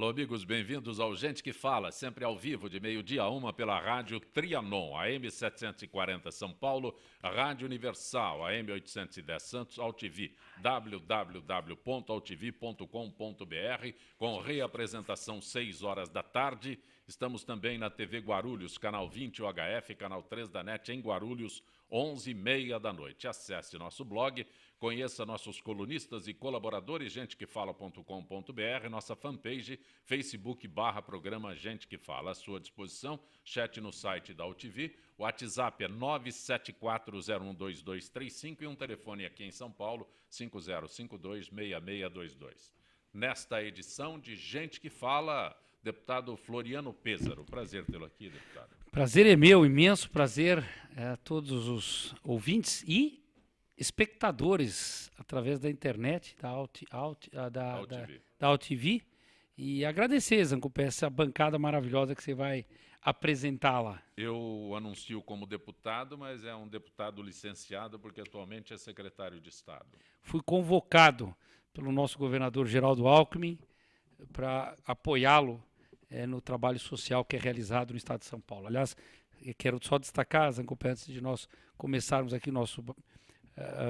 Alô, amigos, bem-vindos ao Gente que Fala, sempre ao vivo, de meio-dia a 1 pela Rádio Trianon, AM 740 São Paulo, Rádio Universal, AM 810 Santos, AltV, www.altv.com.br, com reapresentação 6 horas da tarde. Estamos também na TV Guarulhos, canal 20 UHF, canal 3 da NET em Guarulhos, 11h30 da noite. Acesse nosso blog, conheça nossos colunistas e colaboradores, gentequefala.com.br, nossa fanpage, Facebook/programa Gente que Fala. À sua disposição, chat no site da UTV, o WhatsApp é 974012235 e um telefone aqui em São Paulo, 5052-6622. Nesta edição de Gente que Fala, deputado Floriano Pêsaro. Prazer tê-lo aqui, deputado. Prazer é meu, imenso prazer a todos os ouvintes e espectadores através da internet, da AltV. E agradecer, Zancupé, essa bancada maravilhosa que você vai apresentar lá. Eu anuncio como deputado, mas é um deputado licenciado porque atualmente é secretário de Estado. Fui convocado pelo nosso governador Geraldo Alckmin para apoiá-lo no trabalho social que é realizado no Estado de São Paulo. Aliás, eu quero só destacar, Zancupé, antes de nós começarmos aqui o nosso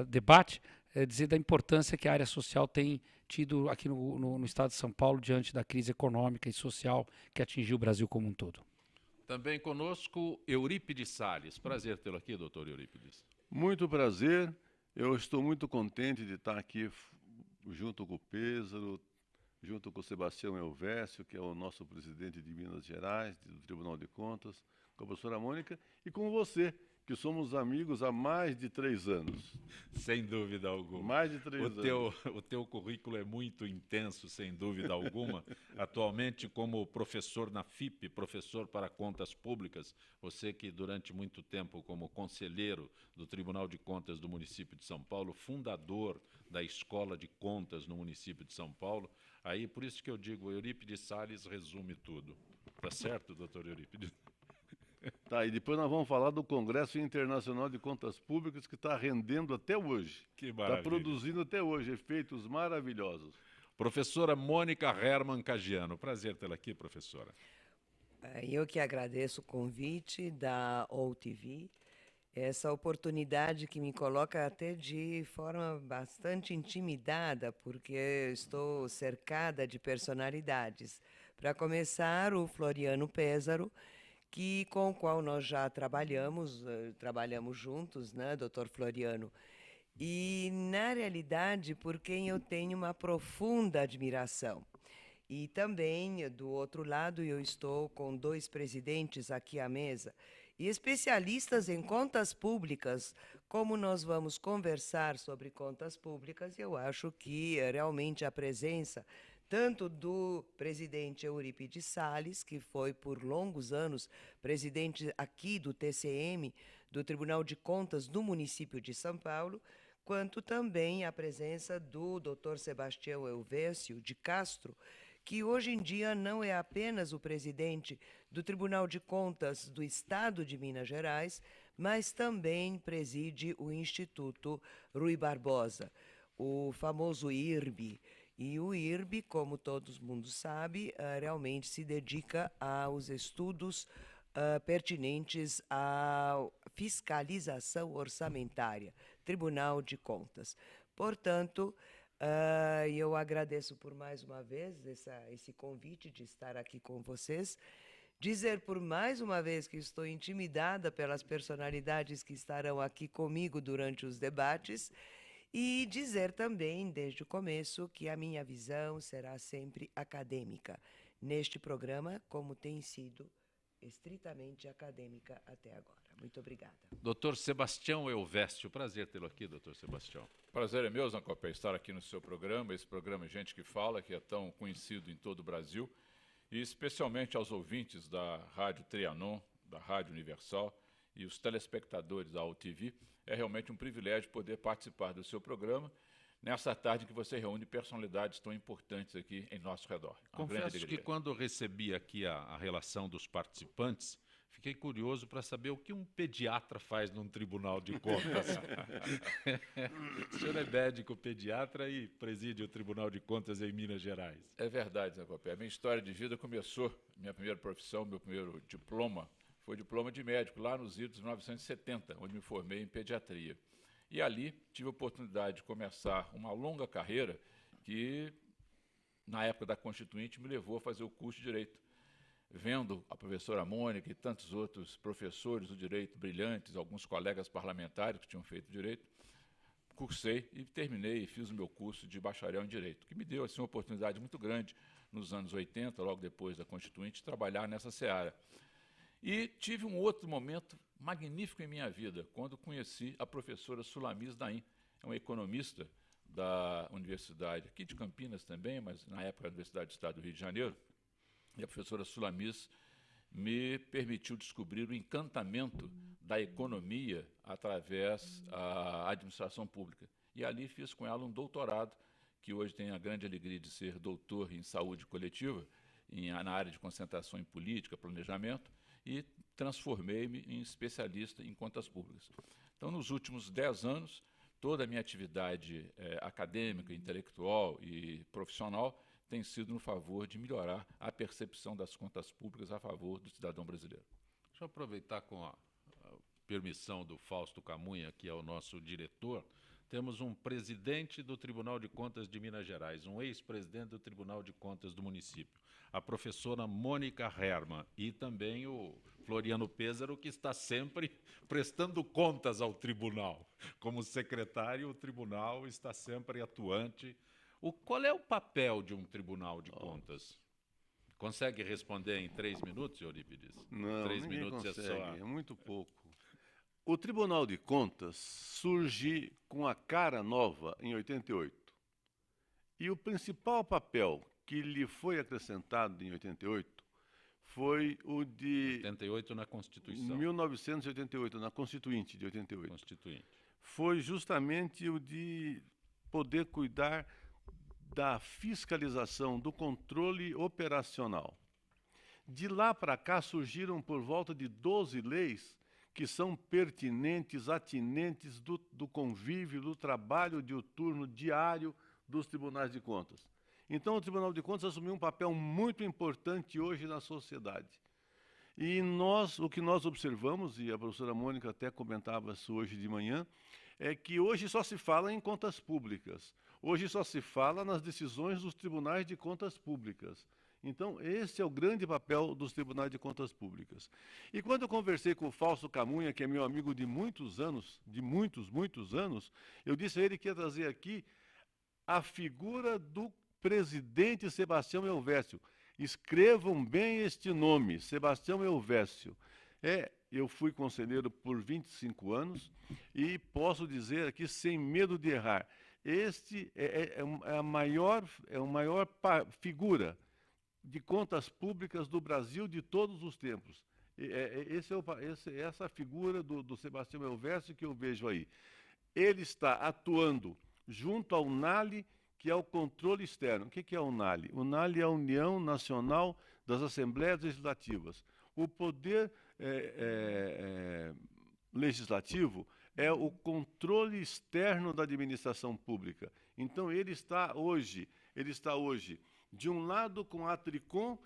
debate, dizer da importância que a área social tem tido aqui no Estado de São Paulo diante da crise econômica e social que atingiu o Brasil como um todo. Também conosco, Eurípides Salles. Prazer tê-lo aqui, doutor Eurípides. Muito prazer. Eu estou muito contente de estar aqui junto com o Pêsaro, junto com o Sebastião Elvésio, que é o nosso presidente de Minas Gerais, do Tribunal de Contas, com a professora Mônica, e com você, que somos amigos há mais de 3 anos. Sem dúvida alguma. Mais de 3 anos. O teu currículo é muito intenso, sem dúvida alguma. Atualmente, como professor na FIP, professor para contas públicas, você que durante muito tempo como conselheiro do Tribunal de Contas do município de São Paulo, fundador da Escola de Contas no município de São Paulo, aí por isso que eu digo, Eurípides Salles resume tudo. Tá certo, doutor Eurípides? Tá, e depois nós vamos falar do Congresso Internacional de Contas Públicas, que está rendendo até hoje. Que maravilha. Está produzindo até hoje efeitos maravilhosos. Professora Mônica Herman Cagiano. Prazer tê-la aqui, professora. Eu que agradeço o convite da OUTV, essa oportunidade que me coloca até de forma bastante intimidada, porque estou cercada de personalidades. Para começar, o Floriano Pêsaro, com o qual nós já trabalhamos juntos, né, doutor Floriano? E, na realidade, por quem eu tenho uma profunda admiração. E também, do outro lado, eu estou com 2 presidentes aqui à mesa, e especialistas em contas públicas. Como nós vamos conversar sobre contas públicas, eu acho que realmente a presença tanto do presidente Eurípides Salles, que foi por longos anos presidente aqui do TCM, do Tribunal de Contas do município de São Paulo, quanto também a presença do Dr. Sebastião Elvésio de Castro, que hoje em dia não é apenas o presidente do Tribunal de Contas do Estado de Minas Gerais, mas também preside o Instituto Rui Barbosa, o famoso IRB. E o IRB, como todo mundo sabe, realmente se dedica aos estudos pertinentes à fiscalização orçamentária, Tribunal de Contas. Portanto, eu agradeço por mais uma vez esse convite de estar aqui com vocês. Dizer por mais uma vez que estou intimidada pelas personalidades que estarão aqui comigo durante os debates. E dizer também, desde o começo, que a minha visão será sempre acadêmica neste programa, como tem sido estritamente acadêmica até agora. Muito obrigada. Doutor Sebastião Elvésio, prazer tê-lo aqui, doutor Sebastião. Prazer é meu, Zancopé, estar aqui no seu programa, esse programa Gente que Fala, que é tão conhecido em todo o Brasil, e especialmente aos ouvintes da Rádio Trianon, da Rádio Universal, e os telespectadores da UTV. É realmente um privilégio poder participar do seu programa nessa tarde que você reúne personalidades tão importantes aqui em nosso redor. Confesso que quando eu recebi aqui a relação dos participantes, fiquei curioso para saber o que um pediatra faz num tribunal de contas. O senhor é médico pediatra e preside o Tribunal de Contas em Minas Gerais. É verdade, Zé Copé. A minha história de vida começou, minha primeira profissão, meu primeiro diploma, foi diploma de médico, lá nos idos de 1970, onde me formei em pediatria. E ali tive a oportunidade de começar uma longa carreira que, na época da Constituinte, me levou a fazer o curso de Direito. Vendo a professora Mônica e tantos outros professores do direito brilhantes, alguns colegas parlamentares que tinham feito direito, cursei e terminei e fiz o meu curso de bacharel em Direito, que me deu assim, uma oportunidade muito grande nos anos 80, logo depois da Constituinte, de trabalhar nessa seara. E tive um outro momento magnífico em minha vida, quando conheci a professora Sulamis Daim, é uma economista da Universidade, aqui de Campinas também, mas na época da Universidade do Estado do Rio de Janeiro, e a professora Sulamis me permitiu descobrir o encantamento da economia através da administração pública. E ali fiz com ela um doutorado, que hoje tenho a grande alegria de ser doutor em saúde coletiva, na área de concentração em política, planejamento, e transformei-me em especialista em contas públicas. Então, nos últimos 10 anos, toda a minha atividade acadêmica, intelectual e profissional tem sido no favor de melhorar a percepção das contas públicas a favor do cidadão brasileiro. Deixa eu aproveitar com a permissão do Fausto Camunha, que é o nosso diretor. Temos um presidente do Tribunal de Contas de Minas Gerais, um ex-presidente do Tribunal de Contas do município, a professora Mônica Herman e também o Floriano Pêssaro, que está sempre prestando contas ao tribunal. Como secretário, o tribunal está sempre atuante. Qual é o papel de um tribunal de contas? Consegue responder em 3 minutos, Eurípides? Não, 3 ninguém minutos consegue, é muito pouco. O Tribunal de Contas surge com a cara nova em 88. E o principal papel que lhe foi acrescentado em 88 foi o de... 88 na Constituição. 1988, na Constituinte de 88. Constituinte. Foi justamente o de poder cuidar da fiscalização, do controle operacional. De lá para cá surgiram por volta de 12 leis que são pertinentes, atinentes do convívio, do trabalho diuturno, diário dos tribunais de contas. Então, o Tribunal de Contas assumiu um papel muito importante hoje na sociedade. E o que nós observamos, e a professora Mônica até comentava isso hoje de manhã, é que hoje só se fala em contas públicas. Hoje só se fala nas decisões dos tribunais de contas públicas. Então, esse é o grande papel dos tribunais de contas públicas. E quando eu conversei com o Fausto Camunha, que é meu amigo de muitos anos, muitos anos, eu disse a ele que ia trazer aqui a figura do presidente Sebastião Elvésio. Escrevam bem este nome, Sebastião Elvésio. Eu fui conselheiro por 25 anos e posso dizer aqui, sem medo de errar, este é a maior figura de contas públicas do Brasil de todos os tempos. Essa figura do Sebastião Elvésio que eu vejo aí. Ele está atuando junto ao NALI, que é o controle externo. O que é o NALI? O NALI é a União Nacional das Assembleias Legislativas. O poder legislativo é o controle externo da administração pública. Então, ele está hoje, de um lado com a Tricom,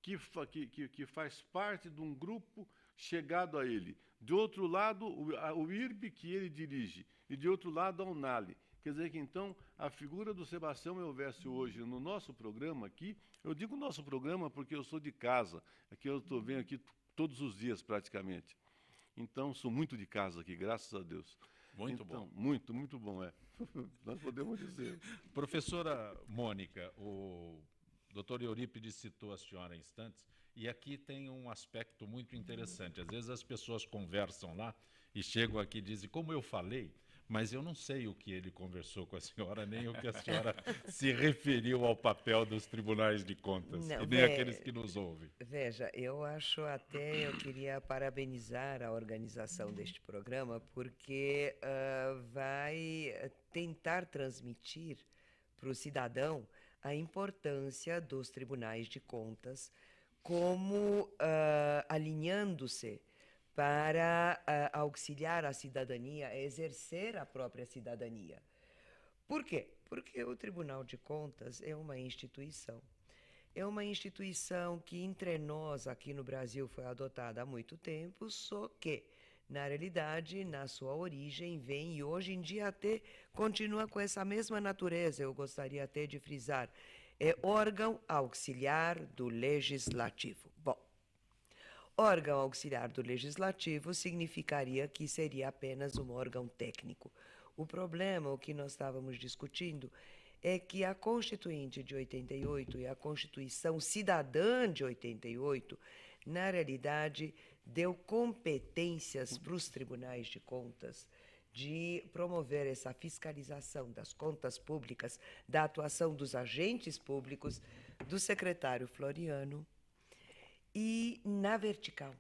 que faz parte de um grupo chegado a ele. De outro lado, o IRB, que ele dirige. E de outro lado, a UNALI. Quer dizer que, então, a figura do Sebastião Elvésio hoje no nosso programa aqui, eu digo nosso programa porque eu sou de casa, aqui eu venho aqui todos os dias praticamente. Então, sou muito de casa aqui, graças a Deus. Muito então, bom. Muito bom, Nós podemos dizer. Professora Mônica, o doutor Eurípides citou a senhora há instantes, e aqui tem um aspecto muito interessante. Às vezes as pessoas conversam lá e chegam aqui e dizem, como eu falei, mas eu não sei o que ele conversou com a senhora, nem o que a senhora se referiu ao papel dos tribunais de contas, Não, e nem aqueles que nos ouvem. Veja, eu queria parabenizar a organização deste programa, porque vai tentar transmitir para o cidadão a importância dos tribunais de contas como alinhando-se para auxiliar a cidadania a exercer a própria cidadania. Por quê? Porque o Tribunal de Contas é uma instituição. É uma instituição que, entre nós, aqui no Brasil, foi adotada há muito tempo, só que, na realidade, na sua origem, vem e hoje em dia até continua com essa mesma natureza, eu gostaria até de frisar, é órgão auxiliar do Legislativo. Bom, órgão auxiliar do Legislativo significaria que seria apenas um órgão técnico. O problema, o que nós estávamos discutindo, é que a Constituinte de 88 e a Constituição Cidadã de 88, na realidade, deu competências para os tribunais de contas de promover essa fiscalização das contas públicas, da atuação dos agentes públicos, do secretário Floriano, e na vertical.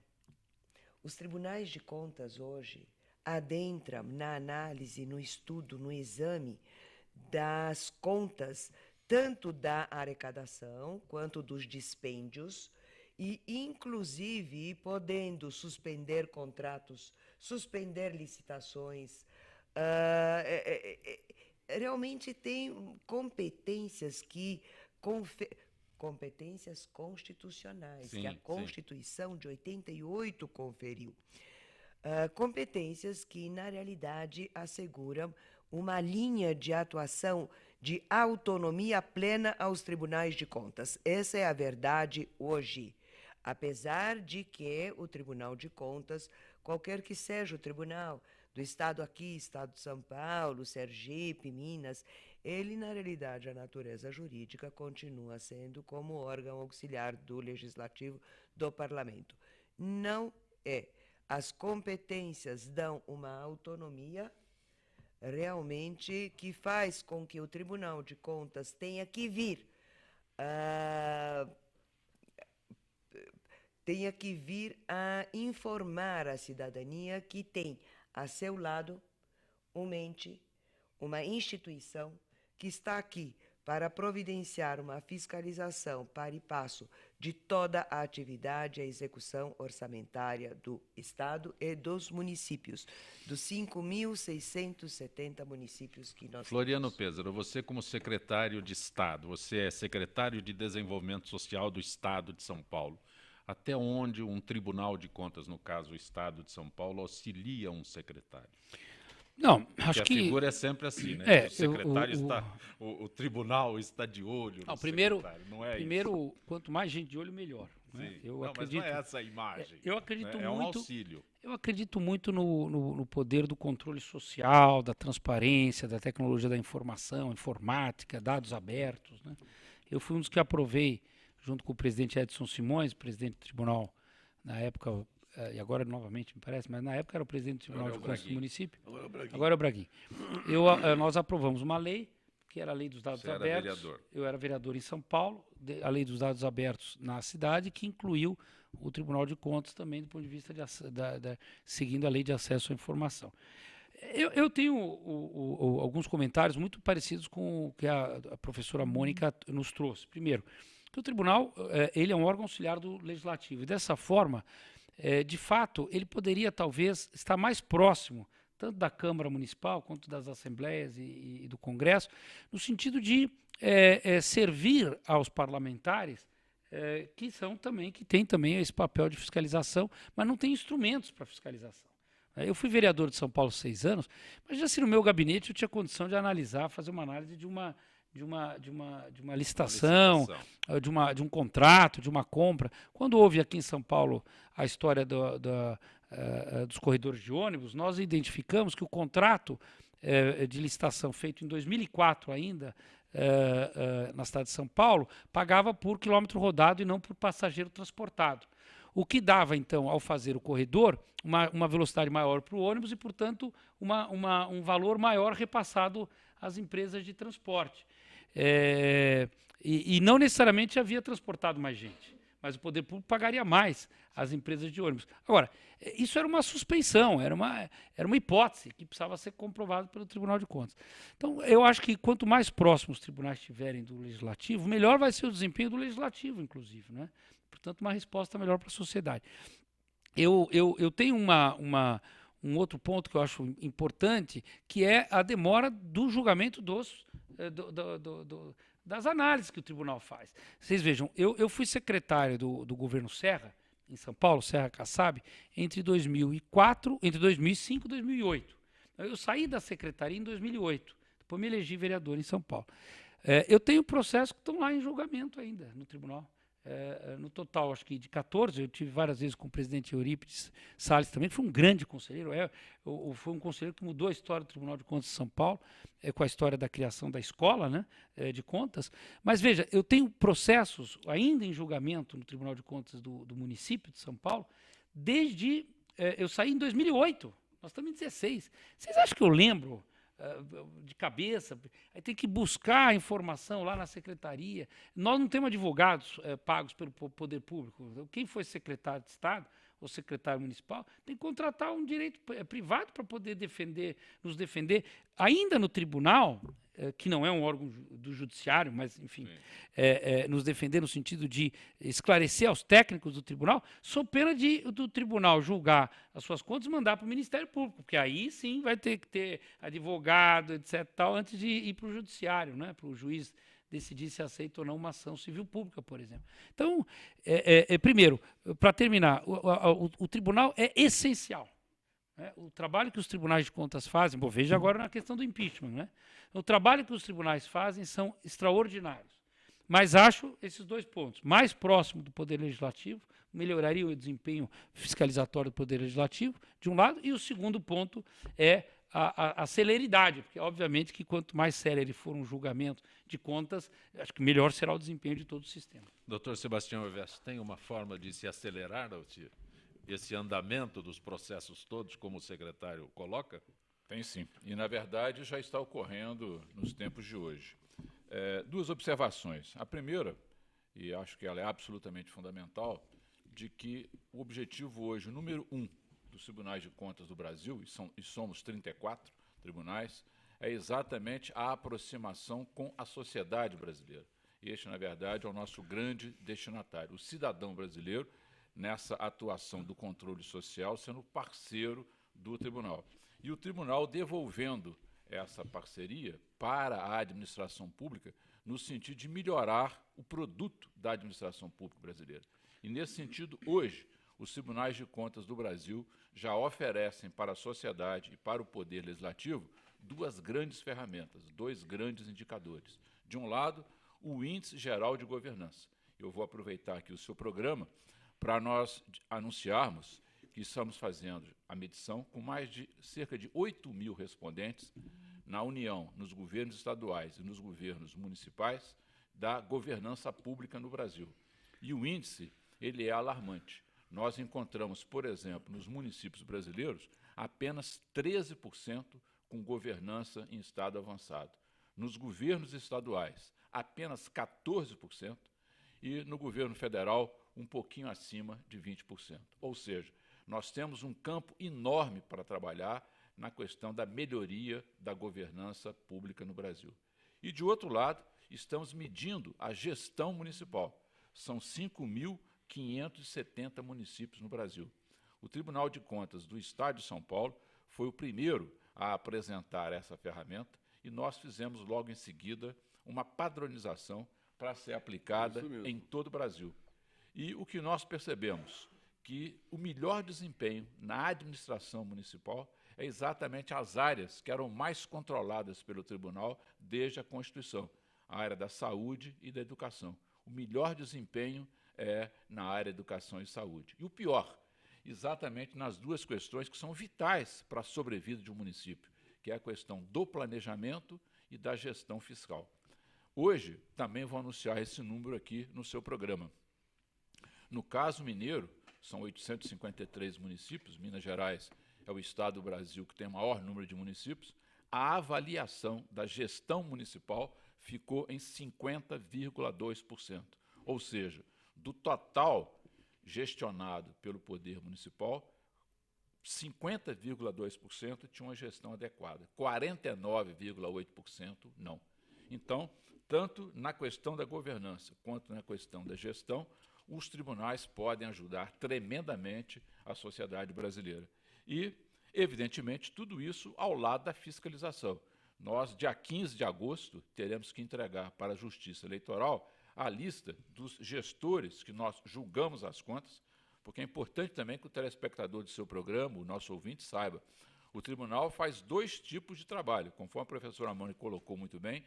Os tribunais de contas hoje adentram na análise, no estudo, no exame das contas, tanto da arrecadação quanto dos dispêndios, e, inclusive, podendo suspender contratos, suspender licitações. Realmente tem competências que competências constitucionais, Sim, que a sim. Constituição de 88 conferiu. Competências que, na realidade, asseguram uma linha de atuação de autonomia plena aos tribunais de contas. Essa é a verdade hoje. Apesar de que o Tribunal de Contas, qualquer que seja o tribunal, do Estado aqui, Estado de São Paulo, Sergipe, Minas, ele, na realidade, a natureza jurídica continua sendo como órgão auxiliar do Legislativo, do Parlamento. Não é. As competências dão uma autonomia realmente que faz com que o Tribunal de Contas tenha que vir a informar a cidadania que tem a seu lado um ente, uma instituição que está aqui para providenciar uma fiscalização para e passo de toda a atividade e a execução orçamentária do Estado e dos municípios, dos 5.670 municípios que nós Floriano temos. Pêssaro, você como secretário de Estado, você é secretário de Desenvolvimento Social do Estado de São Paulo. Até onde um Tribunal de Contas, no caso o Estado de São Paulo, auxilia um secretário? Não, Porque acho a que... figura é sempre assim, né? O secretário está... o tribunal está de olho no secretário, não é primeiro, isso? Quanto mais gente de olho, melhor. Né? Mas não é essa a imagem. Eu acredito né? muito... É um auxílio. Eu acredito muito no poder do controle social, da transparência, da tecnologia da informação, informática, dados abertos. Né? Eu fui um dos que aprovei, junto com o presidente Edson Simões, presidente do tribunal, na época, e agora novamente me parece, mas na época era o presidente do Tribunal de Contas do município. Agora é o Braguinho. Nós aprovamos uma lei, que era a lei dos dados Você era abertos. vereador. Eu era vereador em São Paulo, a lei dos dados abertos na cidade, que incluiu o Tribunal de Contas também do ponto de vista seguindo a lei de acesso à informação. Eu tenho alguns comentários muito parecidos com o que a professora Mônica nos trouxe. Primeiro, que o tribunal ele é um órgão auxiliar do Legislativo. E dessa forma, de fato, ele poderia talvez estar mais próximo tanto da Câmara Municipal quanto das Assembleias e do Congresso, no sentido de servir aos parlamentares que têm também esse papel de fiscalização, mas não têm instrumentos para fiscalização. Eu fui vereador de São Paulo 6 anos, mas já assim no meu gabinete eu tinha condição de analisar, fazer uma análise de uma licitação, de um contrato, de uma compra. Quando houve aqui em São Paulo a história dos corredores de ônibus, nós identificamos que o contrato de licitação feito em 2004 ainda, na cidade de São Paulo, pagava por quilômetro rodado e não por passageiro transportado. O que dava, então, ao fazer o corredor, uma velocidade maior para o ônibus e, portanto, um valor maior repassado às empresas de transporte. E não necessariamente havia transportado mais gente, mas o poder público pagaria mais às empresas de ônibus. Agora, isso era uma suspensão, era uma hipótese que precisava ser comprovada pelo Tribunal de Contas. Então, eu acho que quanto mais próximos os tribunais estiverem do Legislativo, melhor vai ser o desempenho do Legislativo, inclusive. Né? Portanto, uma resposta melhor para a sociedade. Eu tenho um outro ponto que eu acho importante, que é a demora do julgamento das análises que o tribunal faz. Vocês vejam, eu fui secretário do governo Serra, em São Paulo, Serra Kassab, entre 2005 e 2008. Eu saí da secretaria em 2008, depois me elegi vereador em São Paulo. Eu tenho processos que estão lá em julgamento ainda, no tribunal. No total, acho que de 14, eu tive várias vezes com o presidente Eurípides Salles também, que foi um grande conselheiro, foi um conselheiro que mudou a história do Tribunal de Contas de São Paulo, com a história da criação da escola, né, de contas. Mas veja, eu tenho processos ainda em julgamento no Tribunal de Contas do município de São Paulo, desde eu saí em 2008, nós estamos em 2016. Vocês acham que eu lembro de cabeça? Aí tem que buscar a informação lá na secretaria. Nós não temos advogados pagos pelo poder público. Quem foi secretário de Estado ou secretário municipal tem que contratar um direito privado para poder nos defender. Ainda no tribunal, que não é um órgão do judiciário, mas, enfim, nos defender no sentido de esclarecer aos técnicos do tribunal, sob pena do tribunal julgar as suas contas e mandar para o Ministério Público, porque aí sim vai ter que ter advogado, etc., tal, antes de ir para o judiciário, né, para o juiz decidir se aceita ou não uma ação civil pública, por exemplo. Então, primeiro, para terminar, o tribunal é essencial. O trabalho que os tribunais de contas fazem, veja agora na questão do impeachment, né? O trabalho que os tribunais fazem são extraordinários. Mas acho esses dois pontos. Mais próximo do Poder Legislativo, melhoraria o desempenho fiscalizatório do Poder Legislativo, de um lado, e o segundo ponto é a celeridade, porque obviamente que quanto mais sério ele for um julgamento de contas, acho que melhor será o desempenho de todo o sistema. Doutor Sebastião Elvésio, tem uma forma de se acelerar esse andamento dos processos todos, como o secretário coloca? Tem sim. E, na verdade, já está ocorrendo nos tempos de hoje. Duas observações. A primeira, e acho que ela é absolutamente fundamental, de que o objetivo hoje, número 1, dos tribunais de contas do Brasil, e somos 34 tribunais, é exatamente a aproximação com a sociedade brasileira. Este, na verdade, é o nosso grande destinatário, o cidadão brasileiro, nessa atuação do controle social, sendo parceiro do tribunal. E o tribunal devolvendo essa parceria para a administração pública no sentido de melhorar o produto da administração pública brasileira. E, nesse sentido, hoje, os tribunais de contas do Brasil já oferecem para a sociedade e para o Poder Legislativo duas grandes ferramentas, dois grandes indicadores. De um lado, o Índice Geral de Governança. Eu vou aproveitar aqui o seu programa para nós anunciarmos que estamos fazendo a medição com mais de cerca de 8.000 respondentes na União, nos governos estaduais e nos governos municipais da governança pública no Brasil. E o índice, ele é alarmante. Nós encontramos, por exemplo, nos municípios brasileiros, apenas 13% com governança em estado avançado. Nos governos estaduais, apenas 14%, e no governo federal, um pouquinho acima de 20%. Ou seja, nós temos um campo enorme para trabalhar na questão da melhoria da governança pública no Brasil. E, de outro lado, estamos medindo a gestão municipal. São 5.570 municípios no Brasil. O Tribunal de Contas do Estado de São Paulo foi o primeiro a apresentar essa ferramenta e nós fizemos logo em seguida uma padronização para ser aplicada em todo o Brasil. E o que nós percebemos? Que o melhor desempenho na administração municipal é exatamente as áreas que eram mais controladas pelo tribunal desde a Constituição, a área da saúde e da educação. O melhor desempenho é na área da educação e saúde. E o pior, exatamente nas duas questões que são vitais para a sobrevida de um município, que é a questão do planejamento e da gestão fiscal. Hoje, também vou anunciar esse número aqui no seu programa. No caso mineiro, são 853 municípios, Minas Gerais é o estado do Brasil que tem o maior número de municípios, a avaliação da gestão municipal ficou em 50,2%. Ou seja, do total gestionado pelo Poder Municipal, 50,2% tinha uma gestão adequada, 49,8% não. Então, tanto na questão da governança quanto na questão da gestão, os tribunais podem ajudar tremendamente a sociedade brasileira. E, evidentemente, tudo isso ao lado da fiscalização. Nós, dia 15 de agosto, teremos que entregar para a Justiça Eleitoral a lista dos gestores que nós julgamos as contas, porque é importante também que o telespectador do seu programa, o nosso ouvinte, saiba. O tribunal faz 2 tipos de trabalho, conforme a professora Mônica colocou muito bem.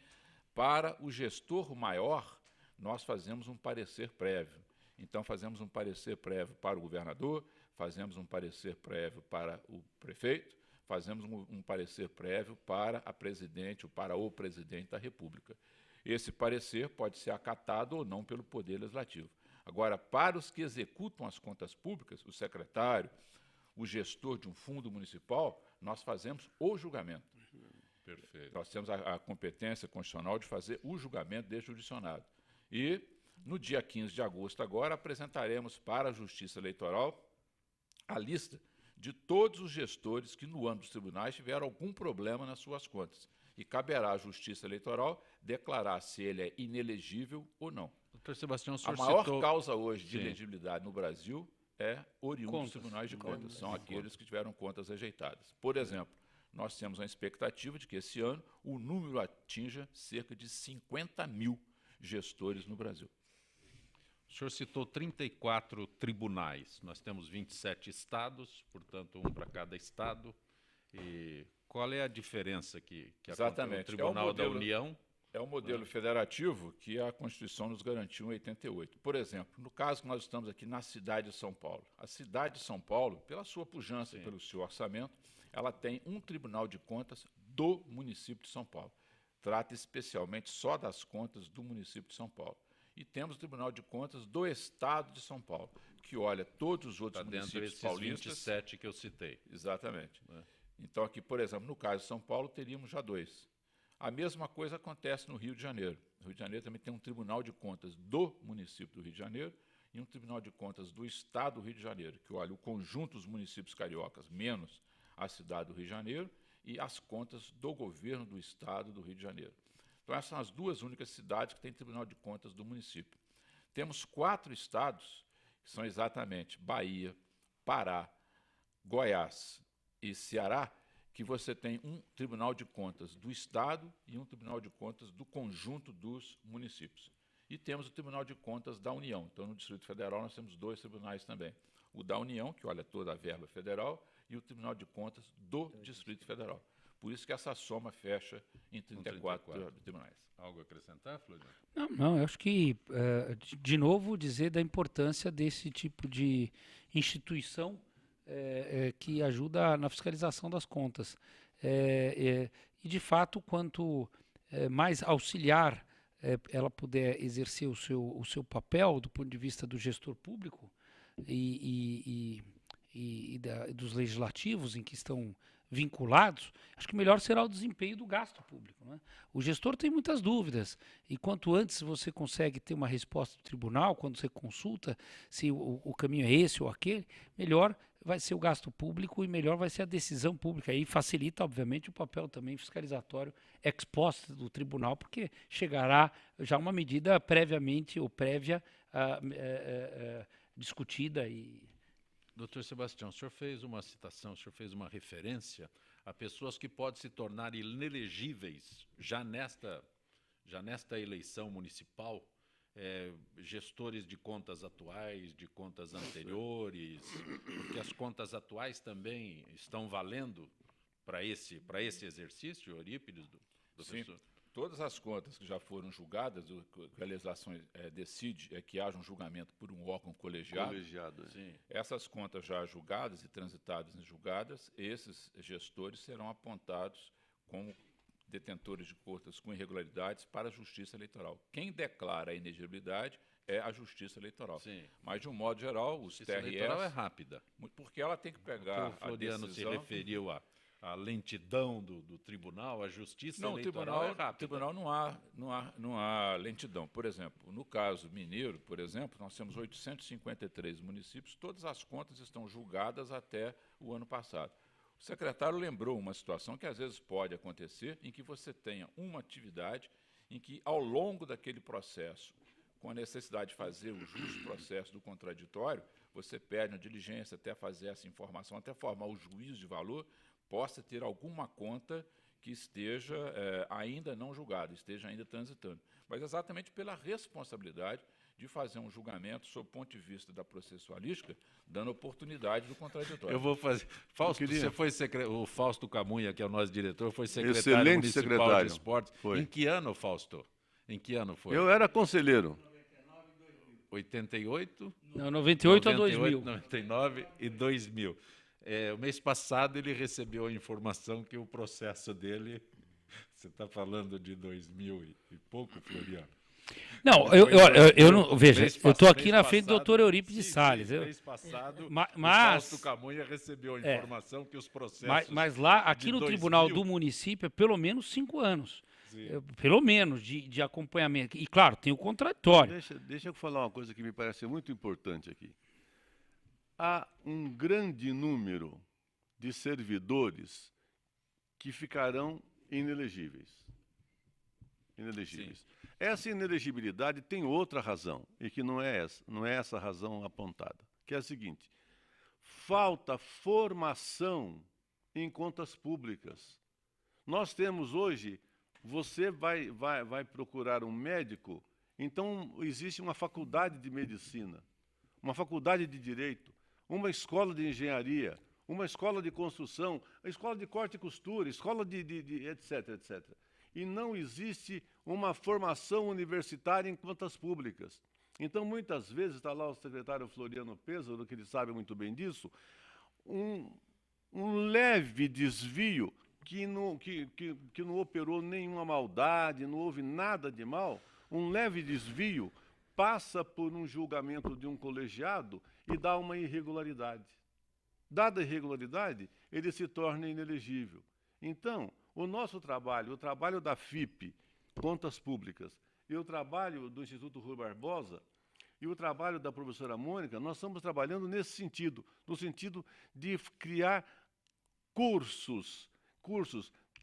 Para o gestor maior, nós fazemos um parecer prévio. Então, fazemos um parecer prévio para o governador, fazemos um parecer prévio para o prefeito, fazemos um parecer prévio para a presidente ou para o presidente da República. Esse parecer pode ser acatado ou não pelo Poder Legislativo. Agora, para os que executam as contas públicas, o secretário, o gestor de um fundo municipal, nós fazemos o julgamento. Perfeito. Nós temos a competência constitucional de fazer o julgamento deste jurisdicionado. E, no dia 15 de agosto, agora, apresentaremos para a Justiça Eleitoral a lista de todos os gestores que, no âmbito dos tribunais, tiveram algum problema nas suas contas. E caberá à Justiça Eleitoral declarar se ele é inelegível ou não. Doutor Sebastião, A maior causa hoje de elegibilidade no Brasil é oriundo dos tribunais de contas. São aqueles que tiveram contas rejeitadas. Por exemplo, nós temos uma expectativa de que esse ano o número atinja cerca de 50 mil gestores no Brasil. O senhor citou 34 tribunais. Nós temos 27 estados, portanto, um para cada estado. E qual é a diferença que Exatamente. O Tribunal da União? É o modelo federativo que a Constituição nos garantiu em 88. Por exemplo, no caso que nós estamos aqui na cidade de São Paulo. A cidade de São Paulo, pela sua pujança e pelo seu orçamento, ela tem um Tribunal de Contas do município de São Paulo. Trata especialmente só das contas do município de São Paulo. E temos o Tribunal de Contas do Estado de São Paulo, que olha todos os outros municípios paulistas. 27 que eu citei. Exatamente. Então, aqui, por exemplo, no caso de São Paulo, teríamos já 2. A mesma coisa acontece no Rio de Janeiro. O Rio de Janeiro também tem um Tribunal de Contas do município do Rio de Janeiro e um Tribunal de Contas do Estado do Rio de Janeiro, que olha o conjunto dos municípios cariocas, menos a cidade do Rio de Janeiro, e as contas do governo do Estado do Rio de Janeiro. Então, essas são as 2 únicas cidades que têm Tribunal de Contas do município. Temos 4 estados, que são exatamente Bahia, Pará, Goiás e Ceará, que você tem um Tribunal de Contas do Estado e um Tribunal de Contas do conjunto dos municípios. E temos o Tribunal de Contas da União. Então, no Distrito Federal, nós temos 2 tribunais também. O da União, que olha toda a verba federal, e o Tribunal de Contas do Distrito Federal. Por isso que essa soma fecha em 34 tribunais. Algo a acrescentar, Floriano? Não, eu acho que, de novo, dizer da importância desse tipo de instituição que ajuda na fiscalização das contas. E, de fato, quanto mais auxiliar ela puder exercer o seu papel do ponto de vista do gestor público e dos legislativos em que estão vinculados, acho que melhor será o desempenho do gasto público, né? O gestor tem muitas dúvidas e quanto antes você consegue ter uma resposta do tribunal, quando você consulta se o caminho é esse ou aquele, melhor vai ser o gasto público e melhor vai ser a decisão pública. Aí facilita, obviamente, o papel também fiscalizatório ex post do tribunal, porque chegará já uma medida previamente ou prévia discutida e... Doutor Sebastião, o senhor fez uma citação, o senhor fez uma referência a pessoas que podem se tornar inelegíveis já nesta eleição municipal, gestores de contas atuais, de contas anteriores, porque as contas atuais também estão valendo para esse exercício, Eurípides, do professor? Sim. Todas as contas que já foram julgadas, o que a legislação decide é que haja um julgamento por um órgão colegiado. Sim. Essas contas já julgadas e transitadas em julgadas, esses gestores serão apontados como detentores de contas com irregularidades para a Justiça Eleitoral. Quem declara a inegibilidade é a Justiça Eleitoral. Sim. Mas, de um modo geral, os Justiça eleitoral é rápida. Porque ela tem que pegar o Floriano a decisão... se referiu a lentidão do tribunal, a justiça eleitoral é rápida. No tribunal não há lentidão. Por exemplo, no caso mineiro, por exemplo, nós temos 853 municípios, todas as contas estão julgadas até o ano passado. O secretário lembrou uma situação que às vezes pode acontecer, em que você tenha uma atividade em que, ao longo daquele processo, com a necessidade de fazer o justo processo do contraditório, você pede uma diligência até fazer essa informação, até formar o juízo de valor, possa ter alguma conta que esteja ainda não julgada, esteja ainda transitando. Mas exatamente pela responsabilidade de fazer um julgamento sob o ponto de vista da processualística, dando oportunidade do contraditório. Eu vou fazer. Fausto, você foi o Fausto Camunha, que é o nosso diretor, foi secretário Excelente municipal secretário. de esportes. Foi. Em que ano, Fausto? Em que ano foi? Eu era conselheiro. 88? Não, 98 a 2000. 99 e 2000. O mês passado ele recebeu a informação que o processo dele... Você está falando de 2000 e pouco, Floriano? Não, eu não. Veja, eu estou aqui na frente do doutor Eurípides Salles. Mês passado, mas o Fausto Camunha recebeu a informação que os processos... Mas lá, aqui no 2000, Tribunal do Município, é pelo menos 5 anos. Pelo menos de acompanhamento. E, claro, tem o contraditório. Deixa eu falar uma coisa que me parece muito importante aqui. Há um grande número de servidores que ficarão inelegíveis. Sim. Essa inelegibilidade tem outra razão, e que não é essa a razão apontada, que é a seguinte: falta formação em contas públicas. Nós temos hoje, você vai procurar um médico, então existe uma faculdade de medicina, uma faculdade de direito, uma escola de engenharia, uma escola de construção, a escola de corte e costura, escola de etc, etc. E não existe uma formação universitária em contas públicas. Então, muitas vezes, está lá o secretário Floriano Pêssaro, que ele sabe muito bem disso, um leve desvio que não operou nenhuma maldade, não houve nada de mal, um leve desvio passa por um julgamento de um colegiado e dá uma irregularidade. Dada a irregularidade, ele se torna inelegível. Então, o nosso trabalho, o trabalho da FIP, Contas Públicas, e o trabalho do Instituto Rui Barbosa, e o trabalho da professora Mônica, nós estamos trabalhando nesse sentido, no sentido de criar cursos,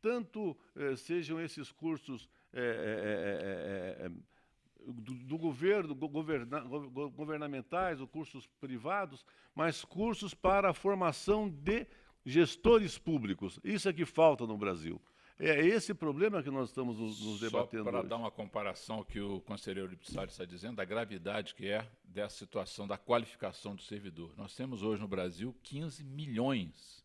tanto sejam esses cursos do governo, governamentais ou cursos privados, mas cursos para a formação de gestores públicos. Isso é que falta no Brasil. É esse problema que nós estamos nos debatendo Só para hoje. dar uma comparação ao que o conselheiro Eurípides Salles está dizendo, da gravidade que é dessa situação da qualificação do servidor. Nós temos hoje no Brasil 15 milhões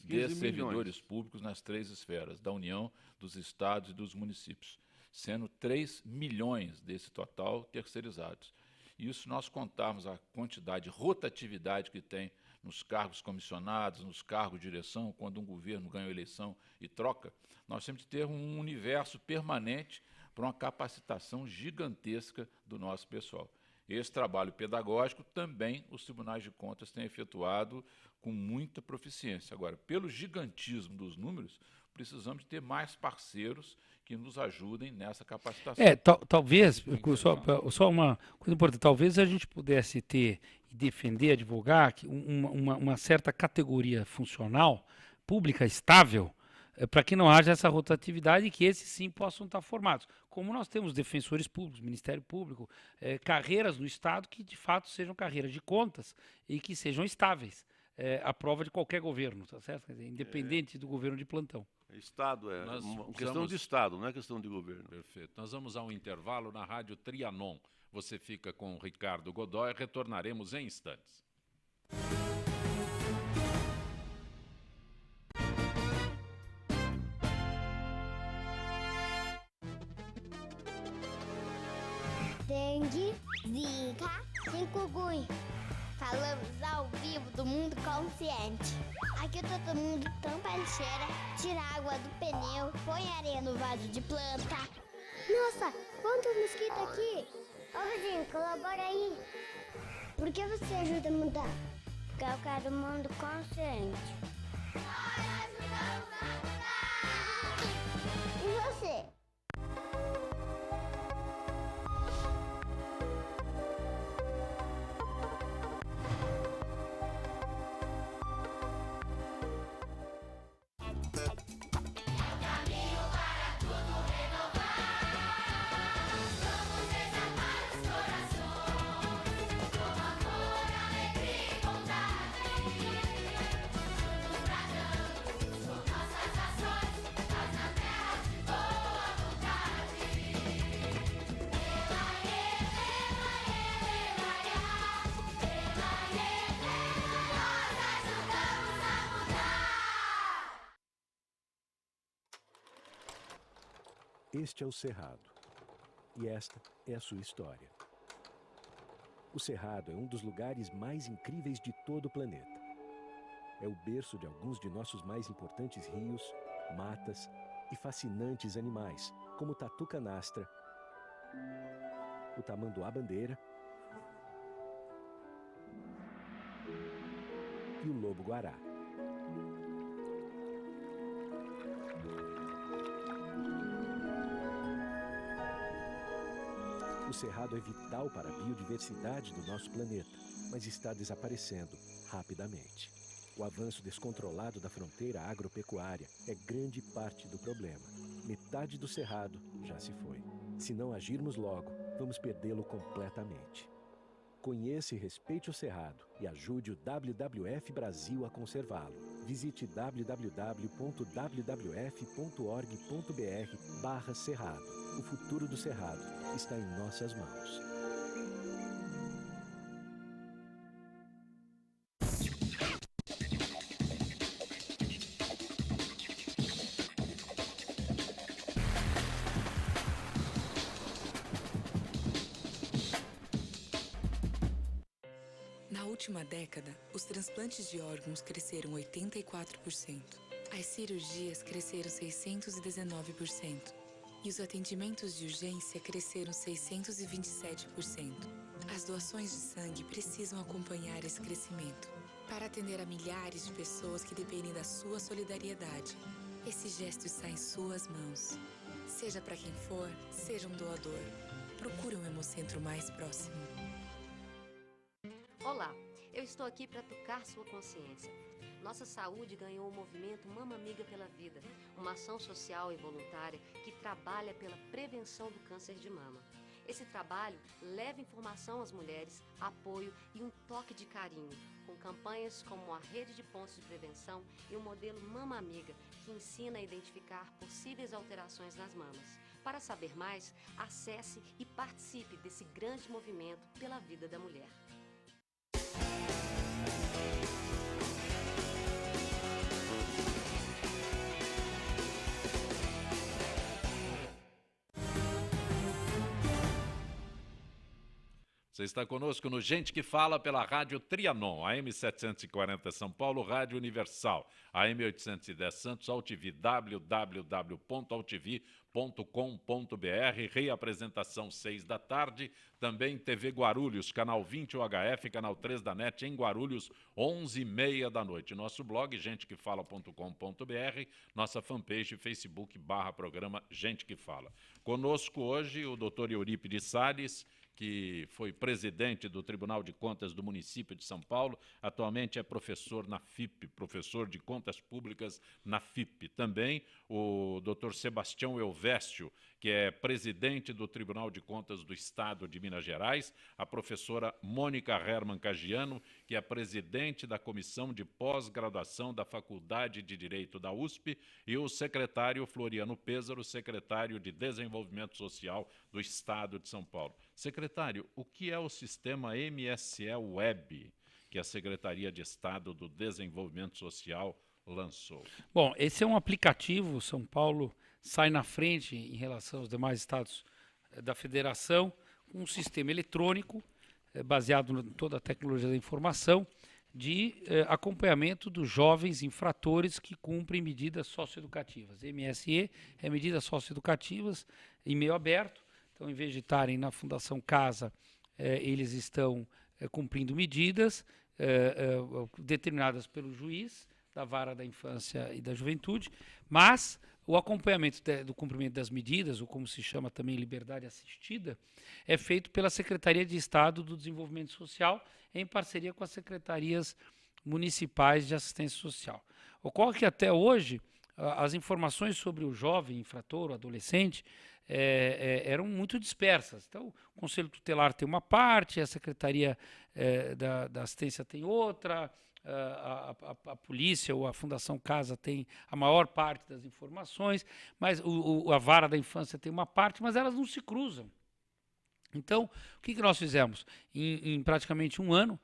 de servidores públicos nas 3 esferas, da União, dos estados e dos municípios, sendo 3 milhões desse total terceirizados. E isso nós contarmos a quantidade de rotatividade que tem nos cargos comissionados, nos cargos de direção, quando um governo ganha a eleição e troca, nós temos que ter um universo permanente para uma capacitação gigantesca do nosso pessoal. Esse trabalho pedagógico também os tribunais de contas têm efetuado com muita proficiência. Agora, pelo gigantismo dos números, precisamos ter mais parceiros que nos ajudem nessa capacitação. Talvez, só uma coisa importante, talvez a gente pudesse ter e defender, advogar uma certa categoria funcional, pública, estável, para que não haja essa rotatividade e que esses sim possam estar formados. Como nós temos defensores públicos, Ministério Público, carreiras no Estado que de fato sejam carreiras de contas e que sejam estáveis, à prova de qualquer governo, tá certo? Quer dizer, independente do governo de plantão. Estado uma questão de Estado, não é questão de governo. Perfeito. Nós vamos a um intervalo na Rádio Trianon. Você fica com o Ricardo Godoy, retornaremos em instantes. Dengue, zika, chikungunya. Falamos ao vivo do Mundo Consciente. Aqui todo mundo tampa a lixeira, tira a água do pneu, põe areia no vaso de planta. Nossa, quantos mosquitos aqui! Ô vizinho, colabora aí. Por que você ajuda a mudar? Porque eu quero o mundo consciente. E você? Este é o Cerrado. E esta é a sua história. O Cerrado é um dos lugares mais incríveis de todo o planeta. É o berço de alguns de nossos mais importantes rios, matas e fascinantes animais, como o tatu canastra, o tamanduá-bandeira e o lobo-guará. O Cerrado é vital para a biodiversidade do nosso planeta, mas está desaparecendo rapidamente. O avanço descontrolado da fronteira agropecuária é grande parte do problema. Metade do Cerrado já se foi. Se não agirmos logo, vamos perdê-lo completamente. Conheça e respeite o Cerrado e ajude o WWF Brasil a conservá-lo. Visite www.wwf.org.br/Cerrado. O futuro do Cerrado está em nossas mãos. Na última década, os transplantes de órgãos cresceram 84%. As cirurgias cresceram 619%. E os atendimentos de urgência cresceram 627%. As doações de sangue precisam acompanhar esse crescimento para atender a milhares de pessoas que dependem da sua solidariedade. Esse gesto está em suas mãos. Seja para quem for, seja um doador. Procure um Hemocentro mais próximo. Olá, eu estou aqui para tocar sua consciência. Nossa saúde ganhou o movimento Mama Amiga pela Vida, uma ação social e voluntária que trabalha pela prevenção do câncer de mama. Esse trabalho leva informação às mulheres, apoio e um toque de carinho, com campanhas como a Rede de Pontos de Prevenção e o modelo Mama Amiga, que ensina a identificar possíveis alterações nas mamas. Para saber mais, acesse e participe desse grande movimento pela vida da mulher. Você está conosco no Gente que Fala pela Rádio Trianon, AM 740 São Paulo, Rádio Universal, AM 810 Santos, AltV, www.altv.com.br, reapresentação 6 da tarde, também TV Guarulhos, canal 20 UHF, canal 3 da NET em Guarulhos, 11h30 da noite. Nosso blog, gentequefala.com.br, nossa fanpage, Facebook/programa Gente que Fala. Conosco hoje o doutor Eurípides Salles, que foi presidente do Tribunal de Contas do município de São Paulo, atualmente é professor na FIP, professor de Contas Públicas na FIP. Também o doutor Sebastião Elvésio, que é presidente do Tribunal de Contas do Estado de Minas Gerais, a professora Mônica Herman Cagiano, que é presidente da Comissão de Pós-Graduação da Faculdade de Direito da USP, e o secretário Floriano Pêsaro, secretário de Desenvolvimento Social do Estado de São Paulo. Secretário, o que é o sistema MSE Web, que a Secretaria de Estado do Desenvolvimento Social lançou? Bom, esse é um aplicativo, São Paulo sai na frente em relação aos demais estados da federação, com um sistema eletrônico baseado em toda a tecnologia da informação, de acompanhamento dos jovens infratores que cumprem medidas socioeducativas. MSE é medidas socioeducativas em meio aberto. Então, em vez de estarem na Fundação Casa, eles estão cumprindo medidas determinadas pelo juiz da Vara da Infância e da Juventude, mas o acompanhamento do cumprimento das medidas, ou como se chama também liberdade assistida, é feito pela Secretaria de Estado do Desenvolvimento Social, em parceria com as secretarias municipais de assistência social. Ocorre que até hoje as informações sobre o jovem infrator, o adolescente, eram muito dispersas. Então, o Conselho Tutelar tem uma parte, a Secretaria da Assistência tem outra, a polícia ou a Fundação Casa tem a maior parte das informações, mas a Vara da Infância tem uma parte, mas elas não se cruzam. Então, o que nós fizemos? Em praticamente um ano,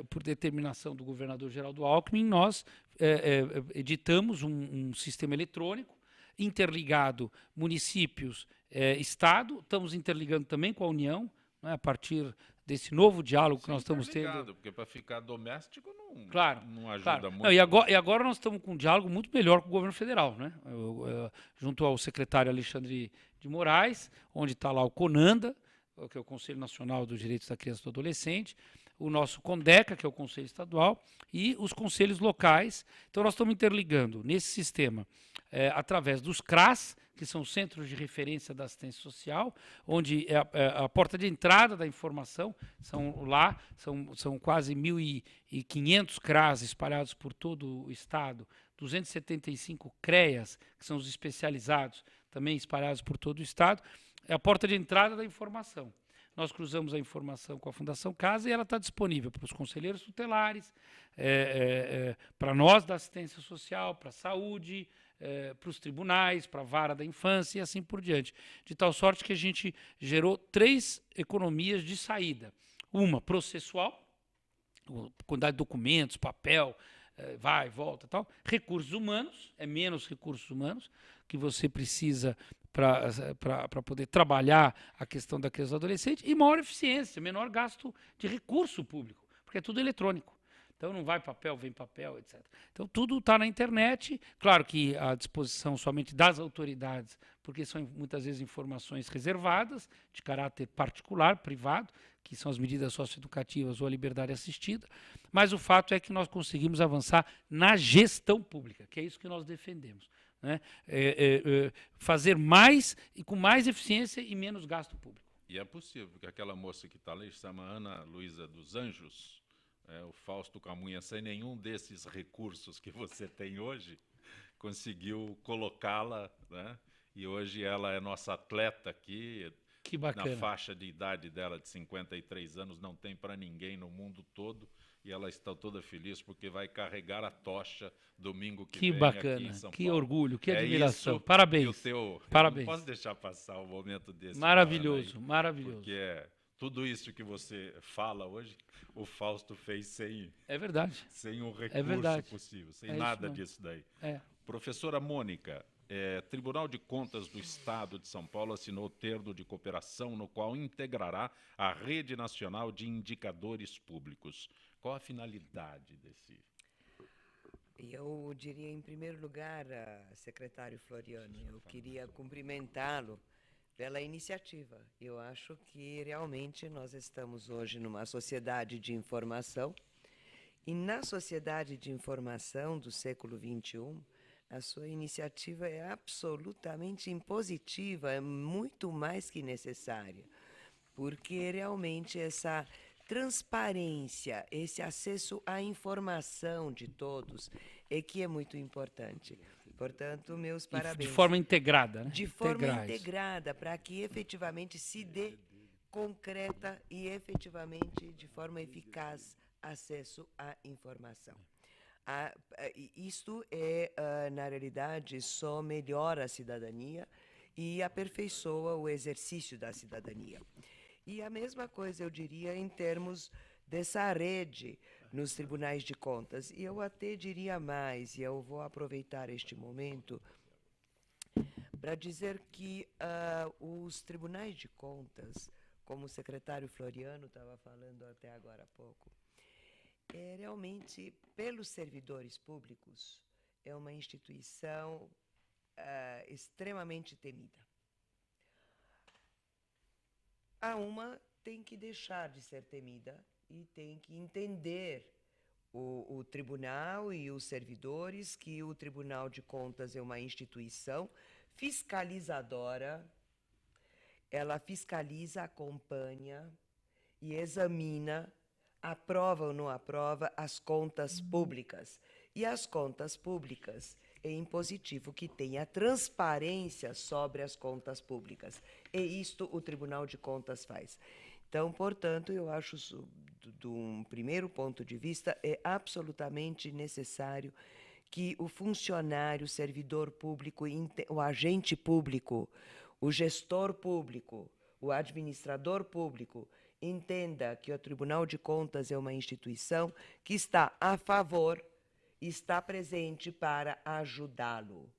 por determinação do governador Geraldo Alckmin, nós editamos um sistema eletrônico interligado municípios, Estado, estamos interligando também com a União, né, a partir desse novo diálogo que nós estamos tendo. Porque para ficar doméstico não ajuda Claro. muito. Não, e agora nós estamos com um diálogo muito melhor com o governo federal, né? Junto ao secretário Alexandre de Moraes, onde está lá o CONANDA, que é o Conselho Nacional dos Direitos da Criança e do Adolescente, o nosso CONDECA, que é o Conselho Estadual, e os conselhos locais. Então nós estamos interligando nesse sistema através dos CRAS, que são Centros de Referência da Assistência Social, onde é a porta de entrada da informação. São quase 1.500 CRAS espalhados por todo o estado, 275 CREAs, que são os especializados, também espalhados por todo o estado. É a porta de entrada da informação. Nós cruzamos a informação com a Fundação Casa e ela está disponível para os conselheiros tutelares, para nós da assistência social, para a saúde, para os tribunais, para a vara da infância e assim por diante. De tal sorte que a gente gerou 3 economias de saída. Uma processual, quantidade de documentos, papel, vai, volta e tal. Recursos humanos, menos recursos humanos que você precisa para poder trabalhar a questão da criança e do adolescente, e maior eficiência, menor gasto de recurso público, porque é tudo eletrônico. Então não vai papel, vem papel, etc. Então tudo está na internet, claro que à disposição somente das autoridades, porque são muitas vezes informações reservadas, de caráter particular, privado, que são as medidas socioeducativas ou a liberdade assistida, mas o fato é que nós conseguimos avançar na gestão pública, que é isso que nós defendemos. Né? Fazer mais e com mais eficiência e menos gasto público. E é possível, porque aquela moça que está ali, chama Ana Luísa dos Anjos, o Fausto Camunha, sem nenhum desses recursos que você tem hoje, conseguiu colocá-la, né? E hoje ela é nossa atleta aqui. Que bacana. Na faixa de idade dela, de 53 anos, não tem para ninguém no mundo todo. E ela está toda feliz porque vai carregar a tocha domingo que vem bacana, aqui em São que Paulo. orgulho, que admiração. Isso, Parabéns. Parabéns. Não posso deixar passar o momento desse. Maravilhoso, aí, maravilhoso. Porque tudo isso que você fala hoje, o Fausto fez sem, verdade. sem um recurso possível, sem nada disso daí. Professora Mônica, Tribunal de Contas do Estado de São Paulo assinou o termo de cooperação no qual integrará a Rede Nacional de Indicadores Públicos. Qual a finalidade desse? Eu diria, em primeiro lugar, secretário Floriano, eu queria cumprimentá-lo pela iniciativa. Eu acho que realmente nós estamos hoje numa sociedade de informação, e na sociedade de informação do século XXI, a sua iniciativa é absolutamente impositiva, é muito mais que necessária, porque realmente essa transparência, esse acesso à informação de todos é que é muito importante. Portanto, meus parabéns. De forma integrada, né? De forma integrada, para que efetivamente se dê concreta e efetivamente de forma eficaz acesso à informação. Isto na realidade, só melhora a cidadania e aperfeiçoa o exercício da cidadania. E a mesma coisa, eu diria, em termos dessa rede nos tribunais de contas. E eu até diria mais, e eu vou aproveitar este momento para dizer que os tribunais de contas, como o secretário Floriano estava falando até agora há pouco, realmente, pelos servidores públicos, é uma instituição extremamente temida. Uma tem que deixar de ser temida e tem que entender o tribunal e os servidores que o Tribunal de Contas é uma instituição fiscalizadora. Ela fiscaliza, acompanha e examina, aprova ou não aprova as contas públicas. E as contas públicas é impositivo que tenha transparência sobre as contas públicas. E isto o Tribunal de Contas faz. Então, portanto, eu acho, de um primeiro ponto de vista, é absolutamente necessário que o funcionário, o servidor público, o agente público, o gestor público, o administrador público, entenda que o Tribunal de Contas é uma instituição que está a favor, está presente para ajudá-lo,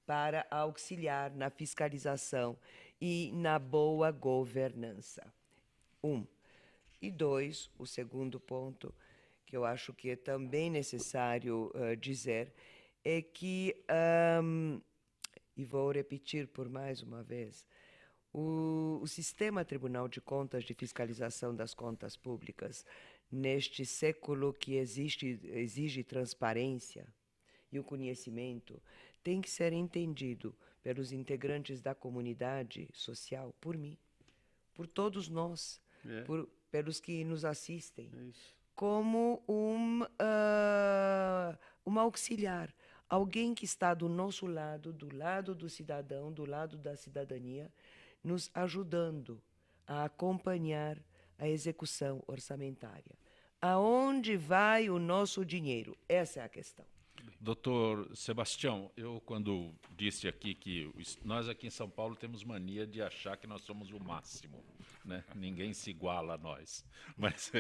para auxiliar na fiscalização e na boa governança. E 2, o segundo ponto, que eu acho que é também necessário dizer, é que, e vou repetir por mais uma vez, o sistema Tribunal de Contas de fiscalização das contas públicas, neste século que exige transparência e o conhecimento, tem que ser entendido pelos integrantes da comunidade social, por mim, por todos nós, pelos que nos assistem, como um auxiliar, alguém que está do nosso lado, do lado do cidadão, do lado da cidadania, nos ajudando a acompanhar a execução orçamentária. Aonde vai o nosso dinheiro? Essa é a questão. Doutor Sebastião, eu quando disse aqui que nós aqui em São Paulo temos mania de achar que nós somos o máximo, né? Ninguém se iguala a nós. Mas,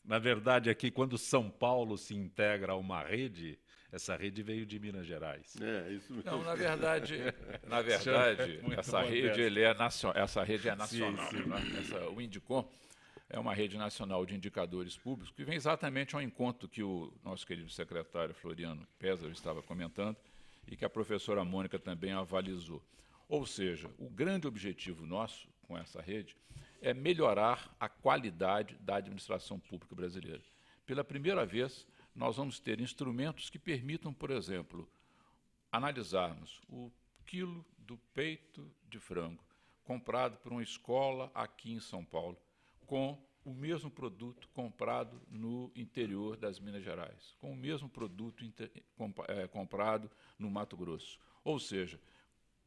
na verdade, aqui quando São Paulo se integra a uma rede, essa rede veio de Minas Gerais. Isso mesmo. Não, na verdade essa rede é nacional. Sim. Né? O Indicom é uma rede nacional de indicadores públicos que vem exatamente ao encontro que o nosso querido secretário Floriano Pézaro estava comentando e que a professora Mônica também avalizou. Ou seja, o grande objetivo nosso com essa rede é melhorar a qualidade da administração pública brasileira. Pela primeira vez, nós vamos ter instrumentos que permitam, por exemplo, analisarmos o quilo do peito de frango comprado por uma escola aqui em São Paulo, com o mesmo produto comprado no interior das Minas Gerais, com o mesmo produto comprado no Mato Grosso. Ou seja,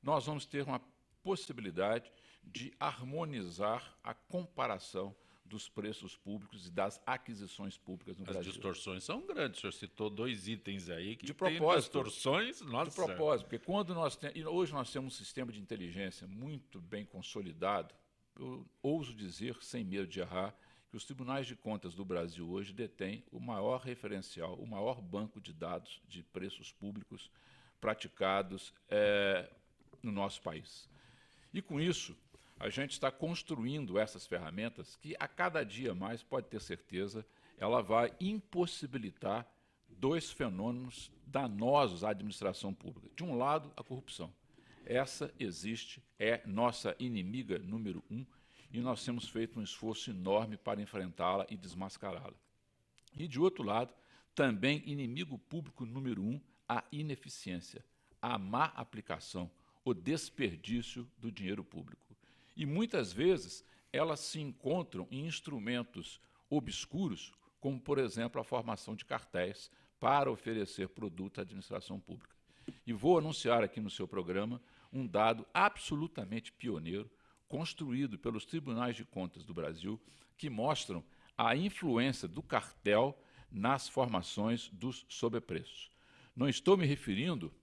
nós vamos ter uma possibilidade de harmonizar a comparação dos preços públicos e das aquisições públicas no Brasil. As distorções são grandes. O senhor citou 2 itens aí que de tem distorções. Nossa. De propósito, porque quando hoje nós temos um sistema de inteligência muito bem consolidado, eu ouso dizer, sem medo de errar, que os tribunais de contas do Brasil hoje detêm o maior referencial, o maior banco de dados de preços públicos praticados no nosso país. E, com isso, a gente está construindo essas ferramentas que, a cada dia mais, pode ter certeza, ela vai impossibilitar 2 fenômenos danosos à administração pública. De um lado, a corrupção. Essa existe, é nossa inimiga número 1, e nós temos feito um esforço enorme para enfrentá-la e desmascará-la. E, de outro lado, também inimigo público número 1, a ineficiência, a má aplicação, o desperdício do dinheiro público. E, muitas vezes, elas se encontram em instrumentos obscuros, como, por exemplo, a formação de cartéis para oferecer produto à administração pública. E vou anunciar aqui no seu programa um dado absolutamente pioneiro, construído pelos tribunais de contas do Brasil, que mostram a influência do cartel nas formações dos sobrepreços. Não estou me referindo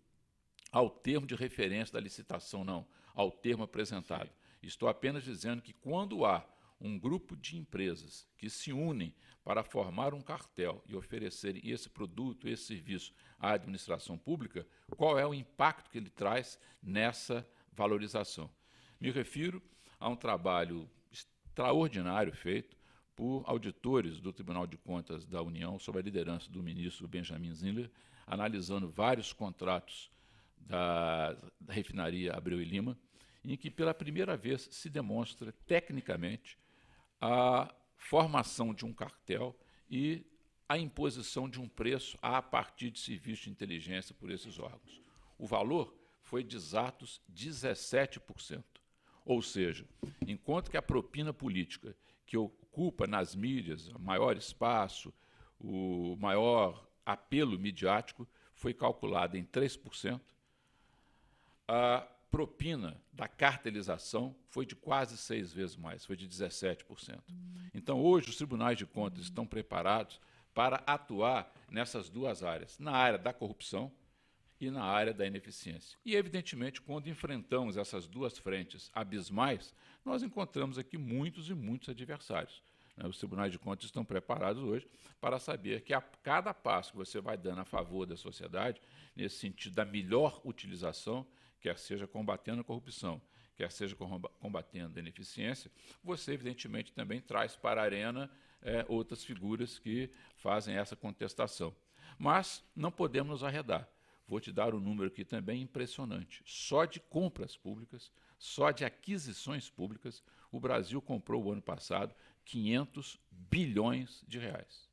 ao termo de referência da licitação, não, ao termo apresentado. Estou apenas dizendo que, quando há um grupo de empresas que se unem para formar um cartel e oferecerem esse produto, esse serviço à administração pública, qual é o impacto que ele traz nessa valorização? Me refiro a um trabalho extraordinário feito por auditores do Tribunal de Contas da União, sob a liderança do ministro Benjamin Zindler, analisando vários contratos da refinaria Abreu e Lima, em que, pela primeira vez, se demonstra tecnicamente a formação de um cartel e a imposição de um preço a partir de serviços de inteligência por esses órgãos. O valor foi de exatos 17%. Ou seja, enquanto que a propina política, que ocupa nas mídias o maior espaço, o maior apelo midiático, foi calculada em 3%, a propina da cartelização foi de quase 6 vezes mais, foi de 17%. Então, hoje, os tribunais de contas estão preparados para atuar nessas 2 áreas, na área da corrupção e na área da ineficiência. E, evidentemente, quando enfrentamos essas 2 frentes abismais, nós encontramos aqui muitos e muitos adversários. né? Os tribunais de contas estão preparados hoje para saber que a cada passo que você vai dando a favor da sociedade, nesse sentido da melhor utilização, quer seja combatendo a corrupção, quer seja combatendo a ineficiência, você, evidentemente, também traz para a arena outras figuras que fazem essa contestação. Mas não podemos nos arredar. Vou te dar um número aqui também impressionante. Só de compras públicas, só de aquisições públicas, o Brasil comprou o ano passado 500 bilhões de reais.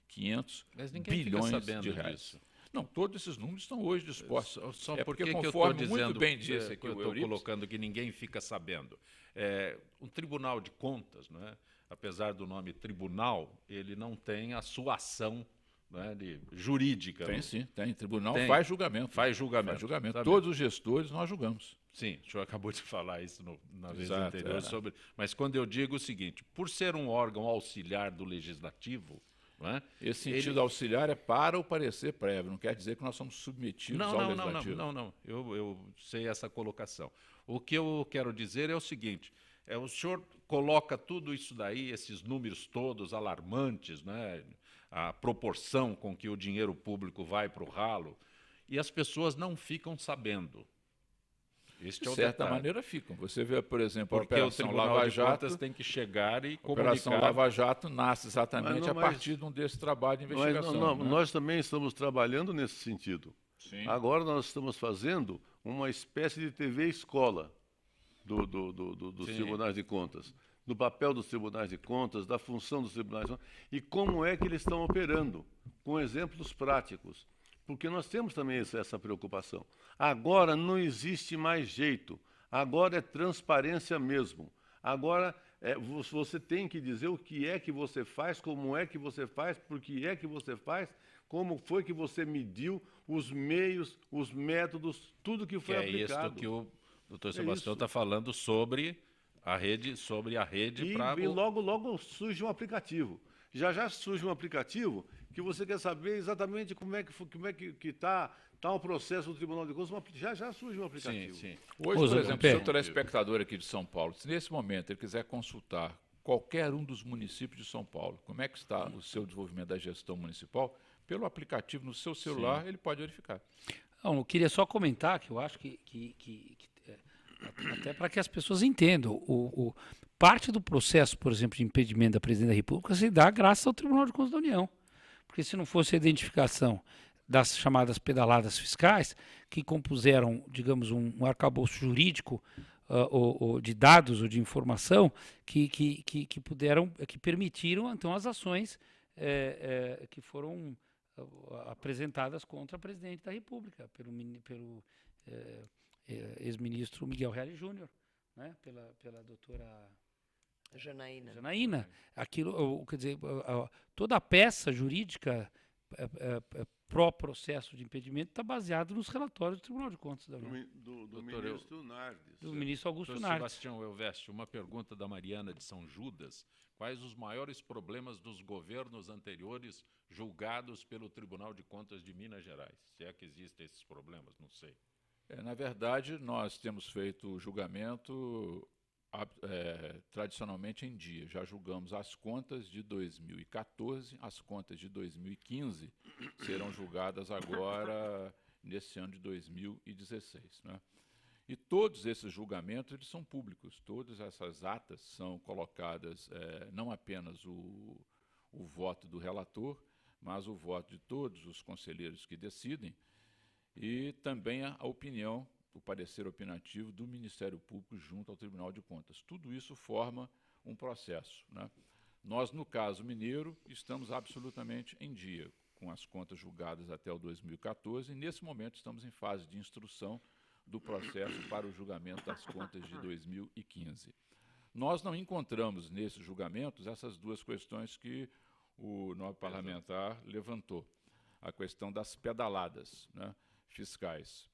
500 Mas ninguém bilhões fica sabendo de reais. disso. Não, todos esses números estão hoje dispostos. Só porque, porque que eu estou conforme dizendo, muito bem disse aqui eu o estou Euripides, colocando que ninguém fica sabendo. Um Tribunal de Contas, não é? Apesar do nome tribunal, ele não tem a sua ação, não é, jurídica. Tem não? sim, tem. Tribunal Tem. faz julgamento. Faz julgamento. Faz julgamento. Sabe? Todos os gestores nós julgamos. Sim, o senhor acabou de falar isso na vez Exato, anterior. Sobre, mas quando eu digo o seguinte, por ser um órgão auxiliar do Legislativo, não é? Esse sentido auxiliar é para o parecer prévio, não quer dizer que nós somos submetidos ao Legislativo. Não. Eu sei essa colocação. O que eu quero dizer é o seguinte, o senhor coloca tudo isso daí, esses números todos alarmantes, né? A proporção com que o dinheiro público vai para o ralo, e as pessoas não ficam sabendo. Este é o de certa detalhe. maneira ficam. Você vê, por exemplo, Porque a o Operação Tribunal Lava de Jato. Contas tem que chegar e A Operação comunicar. Lava Jato nasce exatamente Mas a partir de um desse trabalho de investigação. Né? Nós também estamos trabalhando nesse sentido. Sim. Agora nós estamos fazendo uma espécie de TV escola dos tribunais de contas, do papel dos tribunais de contas, da função dos tribunais de contas, e como é que eles estão operando, com exemplos práticos. Porque nós temos também essa preocupação. Agora não existe mais jeito. Agora é transparência mesmo. Agora você tem que dizer o que é que você faz, como é que você faz, por que é que você faz, como foi que você mediu os meios, os métodos, tudo que foi aplicado. É isso que o doutor Sebastião está falando sobre a rede para... E logo surge um aplicativo. Já surge um aplicativo que você quer saber exatamente como é que está o processo do Tribunal de Contas. Já surge um aplicativo. Sim. Hoje, por exemplo, se o telespectador aqui de São Paulo, se nesse momento ele quiser consultar qualquer um dos municípios de São Paulo, como é que está o seu desenvolvimento da gestão municipal, pelo aplicativo no seu celular, ele pode verificar. Não, eu queria só comentar que eu acho que até para que as pessoas entendam, parte do processo, por exemplo, de impedimento da Presidente da República se dá graças ao Tribunal de Contas da União. Porque se não fosse a identificação das chamadas pedaladas fiscais, que compuseram, digamos, um arcabouço jurídico ou de dados ou de informação que permitiram, então, as ações que foram apresentadas contra a Presidente da República, pelo ex-ministro Miguel Reale Júnior, né? pela doutora Janaína. Aquilo, quer dizer, toda a peça jurídica pró-processo de impedimento está baseada nos relatórios do Tribunal de Contas da União. Do ministro Nardes. Do ministro Augusto Doutor Nardes. Sebastião Elvésio, uma pergunta da Mariana de São Judas. Quais os maiores problemas dos governos anteriores julgados pelo Tribunal de Contas de Minas Gerais? Se é que existem esses problemas, não sei. Na verdade, nós temos feito o julgamento tradicionalmente em dia. Já julgamos as contas de 2014, as contas de 2015 serão julgadas agora nesse ano de 2016. Né? E todos esses julgamentos eles são públicos, todas essas atas são colocadas, não apenas o voto do relator, mas o voto de todos os conselheiros que decidem, e também a opinião, o parecer opinativo do Ministério Público junto ao Tribunal de Contas. Tudo isso forma um processo. Né? Nós, no caso mineiro, estamos absolutamente em dia com as contas julgadas até o 2014 e, nesse momento, estamos em fase de instrução do processo para o julgamento das contas de 2015. Nós não encontramos nesses julgamentos essas duas questões que o nobre parlamentar levantou. A questão das pedaladas, né, fiscais.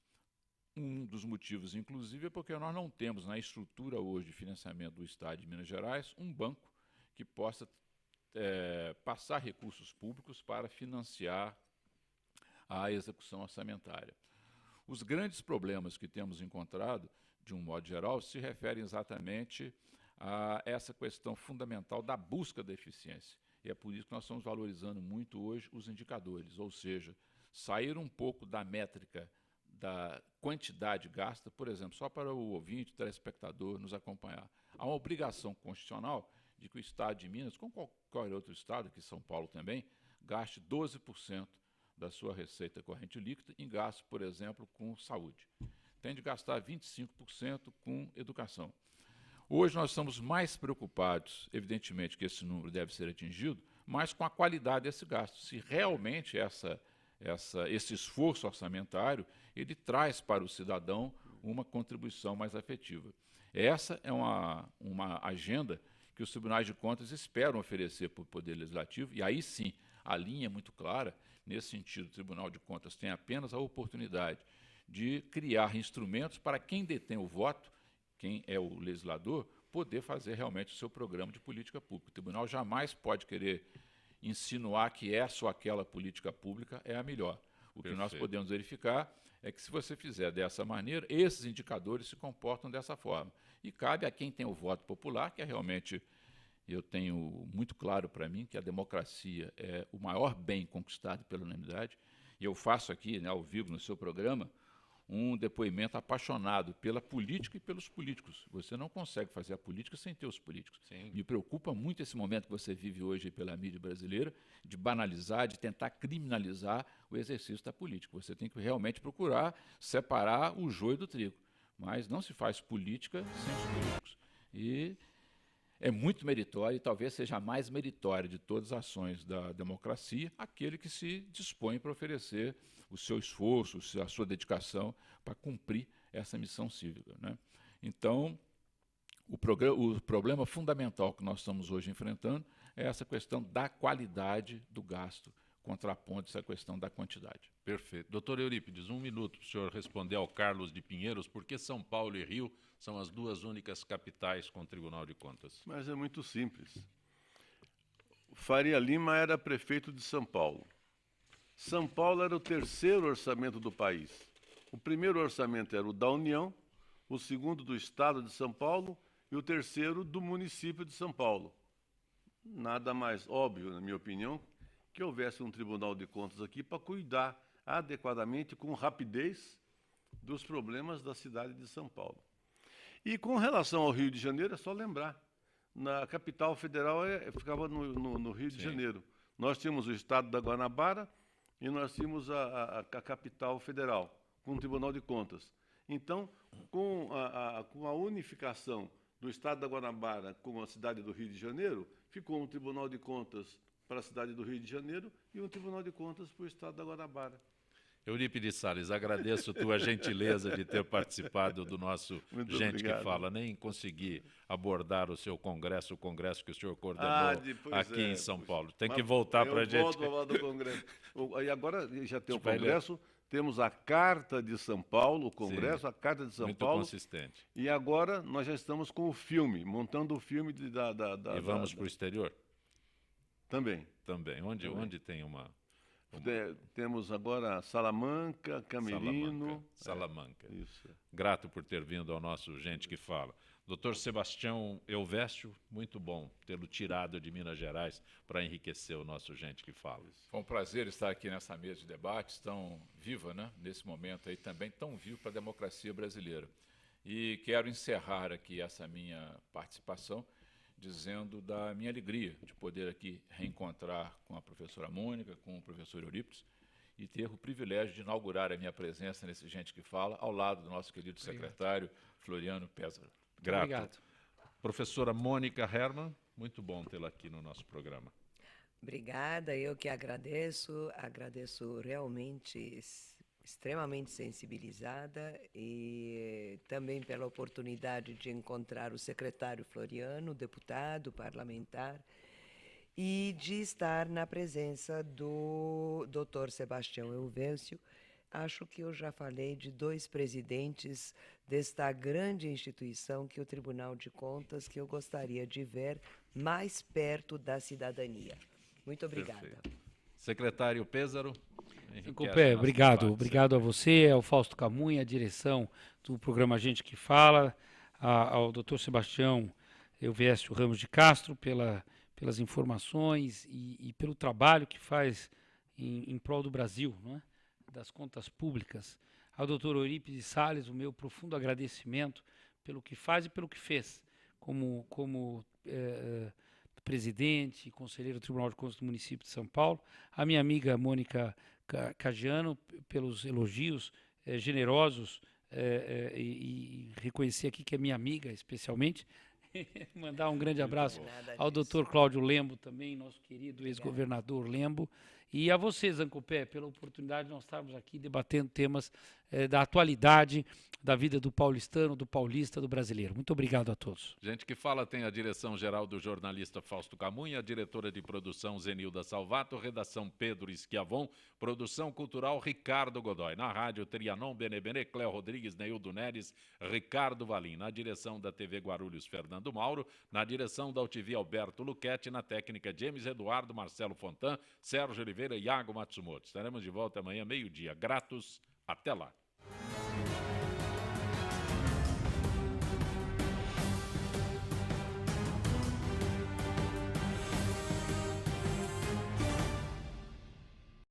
Um dos motivos, inclusive, é porque nós não temos na estrutura hoje de financiamento do Estado de Minas Gerais um banco que possa passar recursos públicos para financiar a execução orçamentária. Os grandes problemas que temos encontrado, de um modo geral, se referem exatamente a essa questão fundamental da busca da eficiência. E é por isso que nós estamos valorizando muito hoje os indicadores, ou seja, sair um pouco da métrica da quantidade gasta, por exemplo, só para o ouvinte, o telespectador nos acompanhar. Há uma obrigação constitucional de que o Estado de Minas, como qualquer outro Estado, aqui São Paulo também, gaste 12% da sua receita corrente líquida em gastos, por exemplo, com saúde. Tem de gastar 25% com educação. Hoje nós estamos mais preocupados, evidentemente que esse número deve ser atingido, mas com a qualidade desse gasto. Se realmente esse esforço orçamentário ele traz para o cidadão uma contribuição mais efetiva. Essa é uma agenda que os tribunais de contas esperam oferecer para o Poder Legislativo, e aí sim, a linha é muito clara. Nesse sentido, o Tribunal de Contas tem apenas a oportunidade de criar instrumentos para quem detém o voto, quem é o legislador, poder fazer realmente o seu programa de política pública. O tribunal jamais pode querer insinuar que essa ou aquela política pública é a melhor. O que nós podemos verificar é que, se você fizer dessa maneira, esses indicadores se comportam dessa forma. E cabe a quem tem o voto popular, que é realmente, eu tenho muito claro para mim, que a democracia é o maior bem conquistado pela unanimidade. E eu faço aqui, né, ao vivo no seu programa, um depoimento apaixonado pela política e pelos políticos. Você não consegue fazer a política sem ter os políticos. Sim. Me preocupa muito esse momento que você vive hoje pela mídia brasileira, de banalizar, de tentar criminalizar o exercício da política. Você tem que realmente procurar separar o joio do trigo. Mas não se faz política sem os políticos. E é muito meritório, e talvez seja a mais meritória de todas as ações da democracia, aquele que se dispõe para oferecer o seu esforço, a sua dedicação para cumprir essa missão cívica, né? Então, o problema fundamental que nós estamos hoje enfrentando é essa questão da qualidade do gasto, contrapondo essa questão da quantidade. Perfeito. Doutor Eurípides, 1 minuto para o senhor responder ao Carlos de Pinheiros, por que São Paulo e Rio são as duas únicas capitais com Tribunal de Contas? Mas é muito simples. Faria Lima era prefeito de São Paulo. São Paulo era o terceiro orçamento do país. O primeiro orçamento era o da União, o segundo do Estado de São Paulo e o terceiro do município de São Paulo. Nada mais óbvio, na minha opinião, que houvesse um Tribunal de Contas aqui para cuidar adequadamente, com rapidez, dos problemas da cidade de São Paulo. E com relação ao Rio de Janeiro, é só lembrar, na capital federal ficava no Rio de Janeiro. Nós tínhamos o Estado da Guanabara e nós tínhamos a capital federal, com o Tribunal de Contas. Então, com a unificação do Estado da Guanabara com a cidade do Rio de Janeiro, ficou um Tribunal de Contas para a cidade do Rio de Janeiro e um Tribunal de Contas para o Estado da Guanabara. Eurípides Salles, agradeço tua gentileza de ter participado do nosso Muito Gente obrigado. que Fala. Nem consegui abordar o seu congresso, o congresso que o senhor coordenou aqui em São Paulo. Tem que voltar para a gente. Eu volto a falar do congresso. E agora já tem o congresso, temos a Carta de São Paulo, o congresso, a Carta de São Paulo. Muito consistente. E agora nós já estamos com o filme, montando o filme E vamos para o exterior? Também. Também. Onde tem uma... Temos agora Salamanca, Camerino. Salamanca. Isso. Grato por ter vindo ao nosso Gente que Fala. Doutor Sebastião Elvésio, muito bom tê-lo tirado de Minas Gerais para enriquecer o nosso Gente que Fala. Foi um prazer estar aqui nessa mesa de debates tão viva, né? Nesse momento aí também tão vivo para a democracia brasileira. E quero encerrar aqui essa minha participação dizendo da minha alegria de poder aqui reencontrar com a professora Mônica, com o professor Eurípides, e ter o privilégio de inaugurar a minha presença nesse Gente que Fala, ao lado do nosso querido secretário Floriano Pézaro. Grato. Obrigado. Professora Mônica Herman, muito bom tê-la aqui no nosso programa. Obrigada, eu que agradeço realmente extremamente sensibilizada e também pela oportunidade de encontrar o secretário Floriano, deputado, parlamentar, e de estar na presença do Dr. Sebastião Elvésio. Acho que eu já falei de 2 presidentes desta grande instituição que é o Tribunal de Contas, que eu gostaria de ver mais perto da cidadania. Muito obrigada. Perfeito. Secretário Pézaro. Copé, obrigado a você, ao Fausto Camunha, a direção do programa Gente que Fala, ao Dr. Sebastião Elvésio Ramos de Castro pelas informações e pelo trabalho que faz em prol do Brasil, não é? Das contas públicas. Ao doutor Eurípides Salles, o meu profundo agradecimento pelo que faz e pelo que fez como presidente e conselheiro do Tribunal de Contas do município de São Paulo. A minha amiga Mônica Cagiano, pelos elogios generosos e reconhecer aqui que é minha amiga, especialmente. Mandar um grande abraço ao doutor Cláudio Lembo também, nosso querido ex-governador Lembo, e a você, Zancopé, pela oportunidade de nós estarmos aqui debatendo temas da atualidade da vida do paulistano, do paulista, do brasileiro. Muito obrigado a todos. Gente que fala tem a direção-geral do jornalista Fausto Camunha, a diretora de produção Zenilda Salvato, redação Pedro Schiavon, produção cultural Ricardo Godoy. Na rádio Trianon, Benebene, Cléo Rodrigues, Neildo Neres, Ricardo Valim. Na direção da TV Guarulhos, Fernando Mauro. Na direção da UTV, Alberto Luquete. Na técnica, James Eduardo, Marcelo Fontan, Sérgio Oliveira e Iago Matsumoto. Estaremos de volta amanhã, meio-dia. Gratos. Até lá.